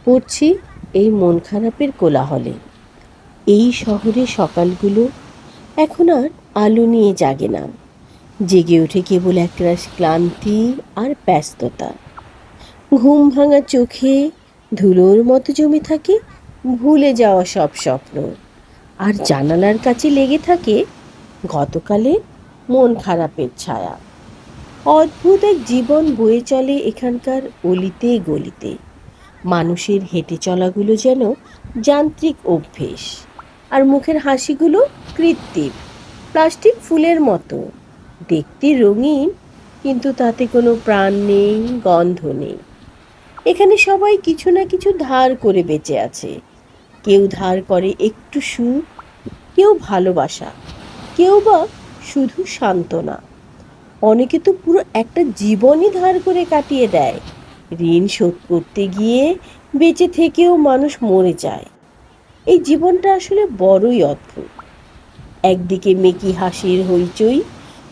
পড়ছি এই মন খারাপের কোলাহলে। এই শহরে সকালগুলো এখন আর আলো নিয়ে জাগে না, জেগে ওঠে কেবল একরাশ ক্লান্তি আর ব্যস্ততা। ঘুম ভাঙা চোখে ধুলোর মতো জমে থাকে ভুলে যাওয়া সব স্বপ্ন, আর জানালার কাছে লেগে থাকে গতকালে মন খারাপের ছায়া। অদ্ভুত এক জীবন বয়ে চলে এখানকার অলিতে গলিতে। মানুষের হেঁটে চলাগুলো যেন যান্ত্রিক অভ্যেস, আর মুখের হাসিগুলো কৃত্রিম, প্লাস্টিক ফুলের মতো। দেখতে রঙিন, কিন্তু তাতে কোনো প্রাণ নেই, গন্ধ নেই। এখানে সবাই কিছু না কিছু ধার করে বেঁচে আছে। কেউ ধার করে একটু সুখ, কেউ ভালোবাসা, কেউ বা শুধু সান্ত্বনা। অনেকে তো পুরো একটা জীবনই ধার করে কাটিয়ে দেয়। ঋণ শোধ করতে গিয়ে বেঁচে থেকেও মানুষ মরে যায়। এই জীবনটা আসলে বড়ই অদ্ভুত। একদিকে মেকি হাসির হইচই,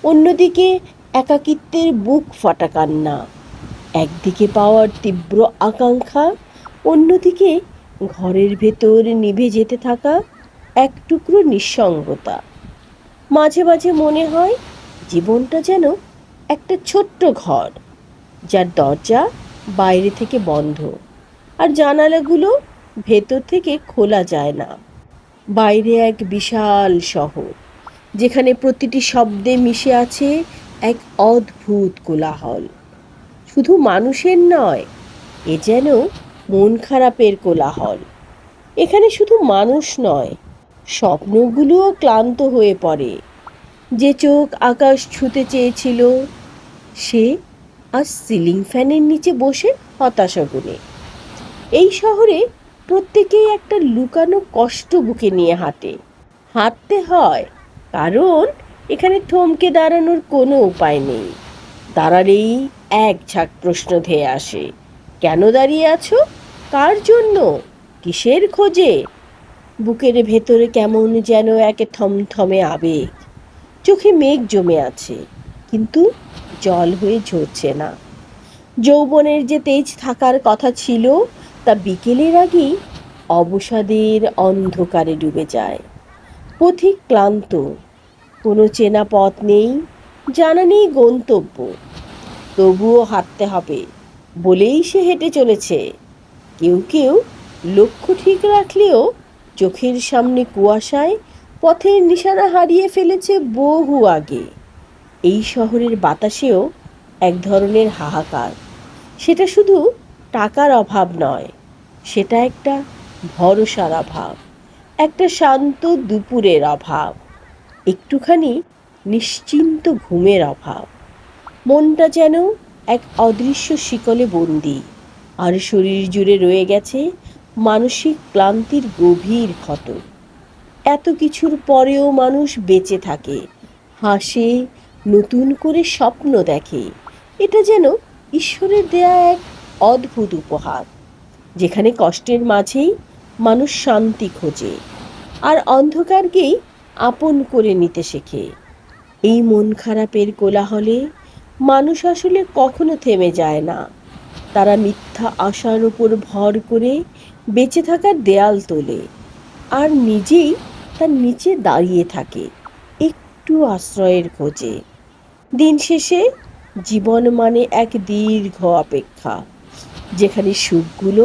অন্যদিকে একাকিত্বের বুক ফাটা কান্না। একদিকে পাওয়ার তীব্র আকাঙ্ক্ষা, অন্যদিকে ঘরের ভেতর নিভে যেতে থাকা এক টুকরো নিঃসঙ্গতা। মাঝে মাঝে মনে হয় জীবনটা যেন একটা ছোট্ট ঘর, যার দরজা বাইরে থেকে বন্ধ আর জানালাগুলো ভেতর থেকে খোলা যায় না। বাইরে এক বিশাল শহর, যেখানে প্রতিটি শব্দে মিশে আছে এক অদ্ভুত কোলাহল। শুধু মানুষের নয়, এ যেন মন খারাপের কোলাহল। এখানে শুধু মানুষ নয়, স্বপ্নগুলোও ক্লান্ত হয়ে পড়ে। যে চোখ আকাশ ছুঁতে চেয়েছিল, সে আজ সিলিং ফ্যানের নিচে বসে হতাশা গুনে। এই শহরে প্রত্যেকেই একটা লুকানো কষ্ট বুকে নিয়ে হাঁটে। হাঁটতে হয়, কারণ এখানে থমকে দাঁড়ানোর কোনো উপায় নেই। দাঁড়ালেই এক ঝাঁক প্রশ্ন ধেয়ে আসে। কেন দাঁড়িয়ে আছো? কার জন্য? কিসের খোঁজে? বুকের ভেতরে কেমন যেন এক থমথমে আবেগ। চোখে মেঘ জমে আছে, কিন্তু জল হয়ে ঝরছে না। যৌবনের যে তেজ থাকার কথা ছিল, তা বিকেলের আগেই অবসাদের অন্ধকারে ডুবে যায়। পথিক ক্লান্ত, কোনো চেনা পথ নেই, জানা নেই গন্তব্য। তবুও হাঁটতে হবে বলেই সে হেঁটে চলেছে। কেউ কেউ লক্ষ্য ঠিক রাখলেও চোখের সামনে কুয়াশায় পথের নিশানা হারিয়ে ফেলেছে বহু আগে। এই শহরের বাতাসেও এক ধরনের হাহাকার। সেটা শুধু টাকার অভাব নয়, সেটা একটা ভরসার অভাব, একটা শান্ত দুপুরের অভাব, একটুখানি নিশ্চিন্ত ঘুমের অভাব। মনটা যেন এক অদৃশ্য শিকলে বন্দি, আর শরীর জুড়ে রয়ে গেছে মানসিক ক্লান্তির গভীর ক্ষত। এত কিছুর পরেও মানুষ বেঁচে থাকে, হাসে, নতুন করে স্বপ্ন দেখে। এটা যেন ঈশ্বরের দেয়া এক অদ্ভুত উপহার, যেখানে কষ্টের মাঝেই মানুষ শান্তি খোঁজে আর অন্ধকারকেই আপন করে নিতে শেখে। এই মন খারাপের কোলাহলে মানুষ আসলে কখনো থেমে যায় না। তারা মিথ্যা আশার উপর ভর করে বেঁচে থাকার দেয়াল তোলে, আর নিজেই তার নিচে দাঁড়িয়ে থাকে একটু আশ্রয়ের খোঁজে। দিন শেষে জীবন মানে এক দীর্ঘ অপেক্ষা, যেখানে সুখগুলো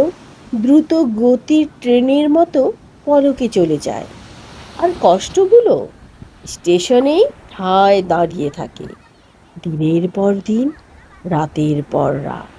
দ্রুত গতির ট্রেনের মতো পলকে চলে যায়, আর কষ্টগুলো স্টেশনেই ঠায় দাঁড়িয়ে থাকে, দিনের পর দিন, রাতের পর রাত।